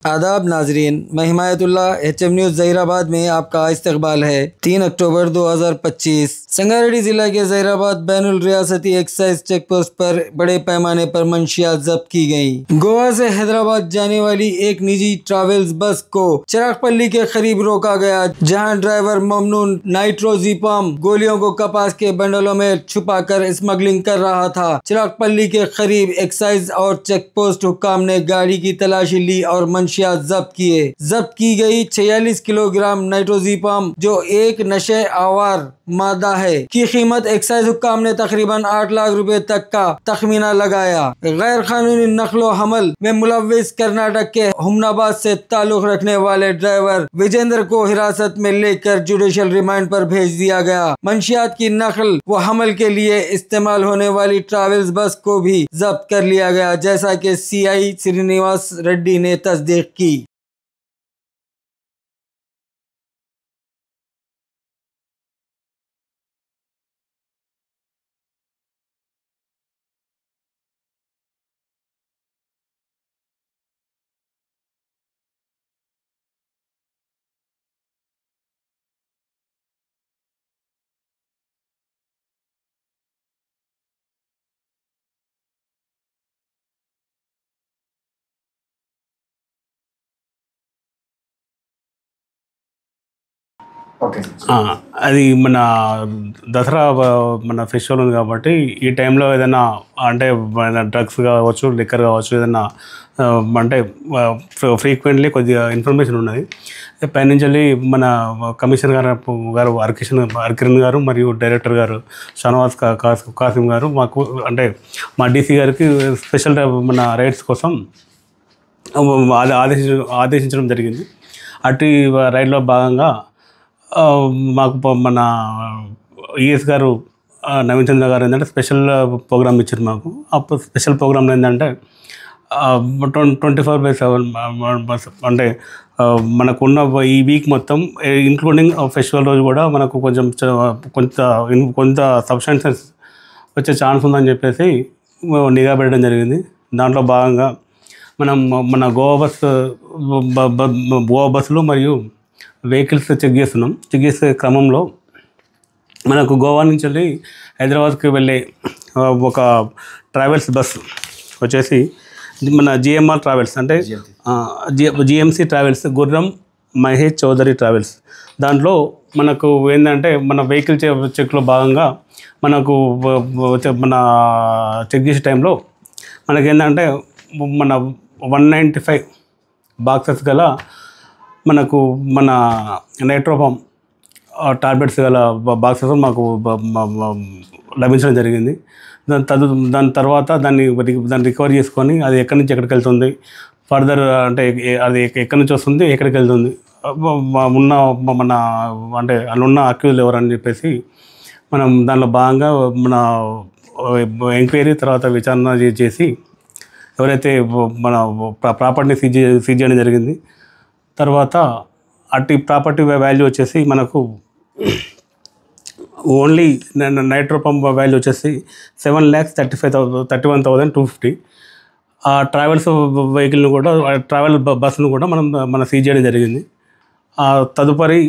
आदाब नाजरीन, मैं हिमायतुल्ला HM न्यूज़ ज़हीराबाद में आपका इस्तकबाल है। 3 अक्टूबर 2025 संगारेड्डी जिला के ज़हीराबाद बैनुल रियासती एक्साइज चेक पोस्ट पर बड़े पैमाने पर मंशियात जब्त की गयी। गोवा से हैदराबाद जाने वाली एक निजी ट्रैवल्स बस को चिरागपल्ली के करीब रोका गया, जहां ड्राइवर ममनून नाइट्रोज़िपाम गोलियों को कपास के बंडलों में छुपाकर स्मगलिंग कर रहा था। चिरागपल्ली के करीब एक्साइज और चेक पोस्ट हुक्काम ने गाड़ी की तलाशी ली और जब्त किए। जब्त की गई 46 किलोग्राम नाइट्रोज़िपाम, जो एक नशे आवार मादा है, की कीमत एक्साइज हुक्काम ने तकरीबन 8 लाख रुपए तक का तखमीना लगाया। गैर कानूनी नकलो हमल में मुलव्विस कर्नाटक के हुमनाबाद से ताल्लुक रखने वाले ड्राइवर विजेंद्र को हिरासत में लेकर जुडिशल रिमांड पर भेज दिया गया। मंशियात की नकल व हमल के लिए इस्तेमाल होने वाली ट्रैवल्स बस को भी जब्त कर लिया गया, जैसा कि CI श्रीनिवास रेड्डी ने तस्दीक की। అది మన దసరా మన ఫెస్టివల్ ఉంది కాబట్టి ఈ టైంలో ఏదైనా అంటే డ్రగ్స్ కావచ్చు, లిక్కర్ కావచ్చు, ఏదైనా అంటే ఫ్రీక్వెంట్లీ కొద్దిగా ఇన్ఫర్మేషన్ ఉన్నది. పైనుంచి మన కమిషనర్ గారు హరికిరణ్ గారు మరియు డైరెక్టర్ గారు షానవాజ్ కాసిం గారు మాకు అంటే మా DC గారికి స్పెషల్ మన రైడ్స్ కోసం ఆదేశించడం జరిగింది. అటు రైడ్లో భాగంగా మాకు మన ES గారు నవీన్ చంద్ర గారు ఏంటంటే స్పెషల్ ప్రోగ్రామ్ ఇచ్చారు మాకు. అప్పుడు స్పెషల్ ప్రోగ్రామ్ ఏంటంటే 24/7 అంటే మనకున్న ఈ వీక్ మొత్తం ఇంక్లూడింగ్ ఫెస్టివల్ రోజు కూడా మనకు కొంత సబ్స్టాన్సెస్ వచ్చే ఛాన్స్ ఉందని చెప్పేసి నిఘా పెట్టడం జరిగింది. దాంట్లో భాగంగా మన గోవా బస్సులు మరియు వెహికల్స్ చెక్ చేస్తున్నాం. చెక్ చేసే క్రమంలో మనకు గోవా నుంచి వెళ్ళి హైదరాబాద్కి వెళ్ళే ఒక ట్రావెల్స్ బస్ వచ్చేసి మన GMR ట్రావెల్స్ అంటే GMC ట్రావెల్స్, గుర్రం మహేష్ చౌదరి ట్రావెల్స్. దాంట్లో మనకు ఏంటంటే మన వెహికల్ చెక్లో భాగంగా మనకు మన చెక్ చేసే టైంలో మనకేంటంటే మన 195 బాక్సెస్ గల మనకు మన నైట్రోఫామ్ టాబ్లెట్స్ గల బాక్సెస్ మాకు లభించడం జరిగింది. దాని తర్వాత దాన్ని రికవర్ చేసుకొని అది ఎక్కడి నుంచి ఎక్కడికి వెళ్తుంది, ఫర్దర్ అంటే అది ఎక్కడి నుంచి వస్తుంది, ఎక్కడికి వెళ్తుంది, ఉన్న మన అంటే అందులో అక్యూజ్లు ఎవరని చెప్పేసి మనం దానిలో భాగంగా మన ఎంక్వైరీ తర్వాత విచారణ చేసి ఎవరైతే మన ప్రాపర్టీని సీజ్ చేయడం జరిగింది. తర్వాత అట్టి ప్రాపర్టీ వాల్యూ వచ్చేసి మనకు ఓన్లీ నైట్రోఫామ్ వాల్యూ వచ్చేసి 7,31,250. ఆ ట్రావెల్స్ వెహికల్ని కూడా ట్రావెల్ బస్సును కూడా మన సీజ్ చేయడం జరిగింది. తదుపరి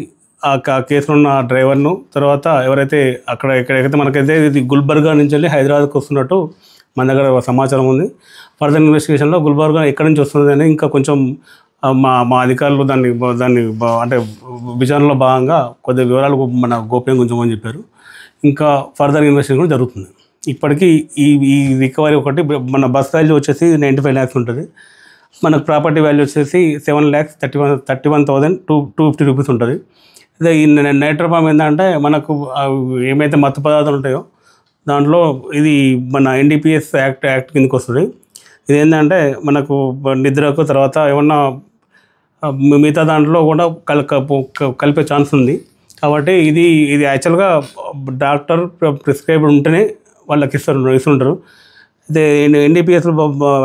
ఆ కేసులో ఉన్న డ్రైవర్ను తర్వాత ఎవరైతే ఎక్కడైతే మనకైతే ఇది గుల్బర్గా నుంచి వెళ్ళి హైదరాబాద్కి వస్తున్నట్టు మన దగ్గర సమాచారం ఉంది. ఫర్దర్ ఇన్వెస్టిగేషన్లో గుల్బర్గా ఎక్కడి నుంచి వస్తుంది అని ఇంకా కొంచెం మా అధికారులు దాన్ని అంటే విచారణలో భాగంగా కొద్ది వివరాలు మన గోప్యంగా ఉంచమని చెప్పారు. ఇంకా ఫర్దర్ ఇన్వెస్టిగేషన్ కూడా జరుగుతుంది. ఇప్పటికీ ఈ రికవరీ ఒకటి మన బస్ వాల్యూ వచ్చేసి 95 lakhs ఉంటుంది. మనకు ప్రాపర్టీ వాల్యూ వచ్చేసి 7,31,250 రూపీస్ ఉంటుంది. అదే ఈ నైట్రోఫామ్ ఏంటంటే మనకు ఏమైతే మత్తు పదార్థాలు ఉంటాయో దాంట్లో ఇది మన NDPS యాక్ట్ కిందకి వస్తుంది. ఇదేంటంటే మనకు నిద్రకు తర్వాత ఏమన్నా మిగతా దాంట్లో కూడా కలిపే ఛాన్స్ ఉంది. కాబట్టి ఇది యాక్చువల్గా డాక్టర్ ప్రిస్క్రైబ్డ్ ఉంటేనే వాళ్ళకి ఇస్తుంటారు. అదే NDPS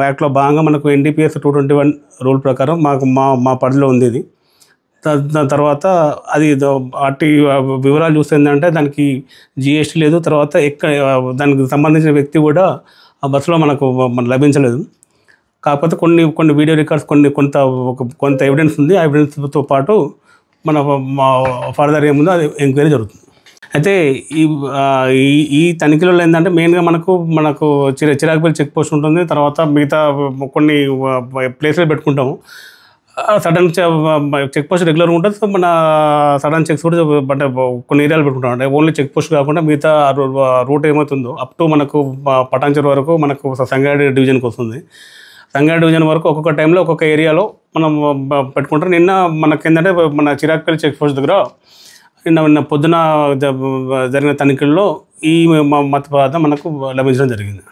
యాక్ట్లో భాగంగా మనకు NDPS 221 రూల్ ప్రకారం మా పరిధిలో ఉంది ఇది. దాని తర్వాత అది అట్టి వివరాలు చూస్తే ఏంటంటే దానికి GST లేదు. తర్వాత దానికి సంబంధించిన వ్యక్తి కూడా ఆ బస్సులో మనకు లభించలేదు. కాకపోతే కొన్ని వీడియో రికార్డ్స్ కొంత ఎవిడెన్స్ ఉంది. ఆ ఎవిడెన్స్తో పాటు మన ఫర్దర్ ఏముందో అది ఎంక్వైరీ జరుగుతుంది. అయితే ఈ తనిఖీలలో ఏంటంటే మెయిన్గా మనకు చిరాకుపల్లి చెక్ పోస్ట్ ఉంటుంది. తర్వాత మిగతా కొన్ని ప్లేస్లో పెట్టుకుంటాము. సడన్ చెక్ పోస్ట్ రెగ్యులర్గా ఉంటుంది. సో మన సడన్ చెక్స్ కూడా అంటే కొన్ని ఏరియాలు పెట్టుకుంటాం. అంటే ఓన్లీ చెక్ పోస్ట్ కాకుండా మిగతా రూట్ ఏమవుతుందో అప్ టు మనకు పటాన్చెరు వరకు మనకు సంగారెడ్డి డివిజన్కి వస్తుంది. సంగారెడ్డి డివిజన్ వరకు ఒక్కొక్క టైంలో ఒక్కొక్క ఏరియాలో మనం పెట్టుకుంటాం. నిన్న మనకేంటంటే మన చిరాకుపల్లి చెక్ పోస్ట్ దగ్గర నిన్న పొద్దున జరిగిన తనిఖీల్లో ఈ మత్తు పదార్థం మనకు లభించడం జరిగింది.